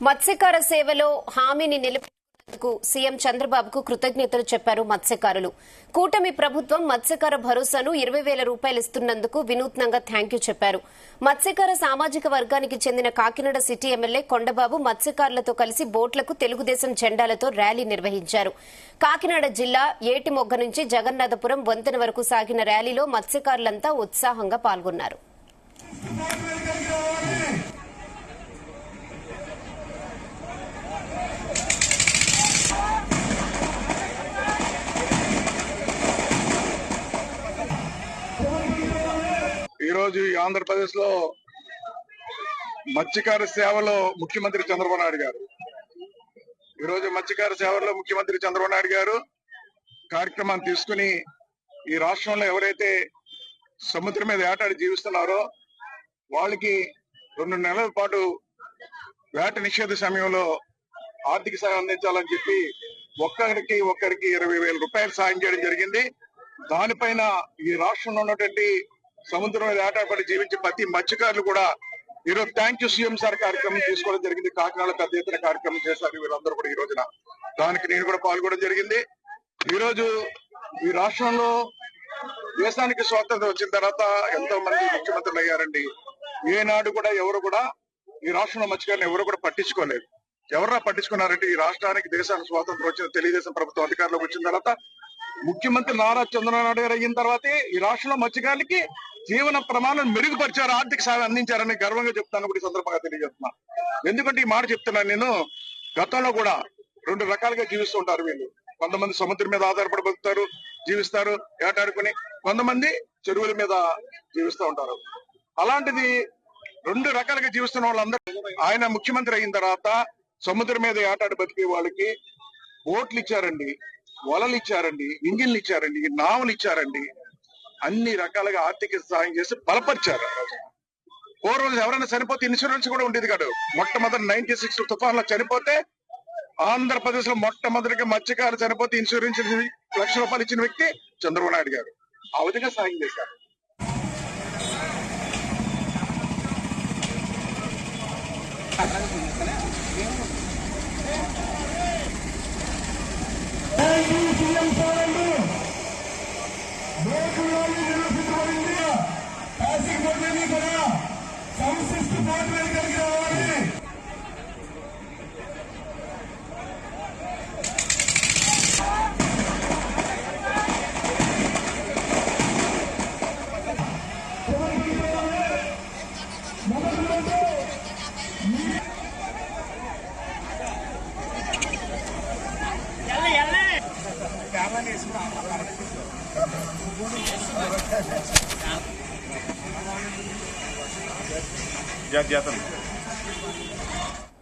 మత్స్యకార సేవలో హామీని నిలబెట్టుకున్నందుకు సీఎం చంద్రబాబుకు కృతజ్ఞతలు చెప్పారు మత్స్యకారులు. కూటమి ప్రభుత్వం మత్స్యకార భరోసాను 20,000 రూపాయలు ఇస్తున్నందుకు వినూత్నంగా థ్యాంక్యూ చెప్పారు. మత్స్యకార సామాజిక వర్గానికి చెందిన కాకినాడ సిటీ ఎమ్మెల్యే కొండబాబు మత్స్యకారులతో కలిసి బోట్లకు తెలుగుదేశం జెండాలతో ర్యాలీ నిర్వహించారు. కాకినాడ జిల్లా ఏటిమొగ్గ నుంచి జగన్నాథపురం వంతెన వరకు సాగిన ర్యాలీలో మత్స్యకారులంతా ఉత్సాహంగా పాల్గొన్నారు. ఈ రోజు ఆంధ్రప్రదేశ్ లో మత్స్యకార సేవలో ముఖ్యమంత్రి చంద్రబాబు నాయుడు గారు కార్యక్రమాన్ని తీసుకుని ఈ రాష్ట్రంలో ఎవరైతే సముద్రం మీద వేటాడి జీవిస్తున్నారో వాళ్ళకి 2 నెలల పాటు వేట నిషేధ సమయంలో ఆర్థిక సాయం అందించాలని చెప్పి ఒక్కరికి 20,000 రూపాయలు సాయం చేయడం జరిగింది. దానిపైన ఈ రాష్ట్రంలో ఉన్నటువంటి సముద్రం మీద వేటాడపడి జీవించే ప్రతి మత్స్యకారులు కూడా ఈరోజు థ్యాంక్యూ సీఎం సార్ కార్యక్రమం తీసుకోవడం జరిగింది. కాకినాడ పెద్ద ఎత్తున కార్యక్రమం చేశారు వీళ్ళందరూ కూడా. ఈ రోజున దానికి నేను కూడా పాల్గొనడం జరిగింది. ఈ రోజు ఈ రాష్ట్రంలో దేశానికి స్వాతంత్రం వచ్చిన తర్వాత ఎంతో మంది ముఖ్యమంత్రులు అయ్యారండి. ఏనాడు కూడా ఎవరు కూడా ఈ రాష్ట్రంలో మత్స్యకారులను ఎవరు కూడా పట్టించుకోలేదు. ఎవరా పట్టించుకున్నారంటే ఈ రాష్ట్రానికి దేశానికి స్వాతంత్రం వచ్చిన తెలుగుదేశం ప్రభుత్వం అధికారంలోకి వచ్చిన తర్వాత ముఖ్యమంత్రి నారా చంద్రబాబు నాయుడు గారు అయిన తర్వాతే ఈ రాష్ట్రంలో మత్స్యకారులకి జీవన ప్రమాణం మెరుగుపరిచారు, ఆర్థిక సాయం అందించారని గర్వంగా చెప్తాను కూడా ఈ సందర్భంగా తెలియజేస్తున్నా. ఎందుకంటే ఈ మాట చెప్తున్నాను నేను. గతంలో కూడా 2 రకాలుగా జీవిస్తుంటారు వీళ్ళు. కొంతమంది సముద్రం మీద ఆధారపడి బతుకుతారు, జీవిస్తారు ఏటాడుకుని, కొంతమంది చెరువుల మీద జీవిస్తూ ఉంటారు. అలాంటిది 2 రకాలుగా జీవిస్తున్న వాళ్ళందరూ ఆయన ముఖ్యమంత్రి అయిన తర్వాత సముద్రం మీద ఏటాడు బతికే వాళ్ళకి బోట్లు ఇచ్చారండి, వలలు ఇచ్చారండి, ఇంజిన్లు ఇచ్చారండి, నావలు ఇచ్చారండి. అన్ని రకాలుగా ఆర్థిక సాయం చేసి బలపరిచారు. పూర్వం ఎవరైనా చనిపోతే ఇన్సూరెన్స్ కూడా ఉండేది కాదు. మొట్టమొదటి 96 తుఫాన్లో చనిపోతే ఆంధ్రప్రదేశ్ లో మొట్టమొదటిగా మత్స్యకారులు చనిపోతే ఇన్సూరెన్స్ 1,00,000 రూపాయలు ఇచ్చిన వ్యక్తి చంద్రబాబు నాయుడు గారు. ఆ విధంగా సాయం చేశారు. जाता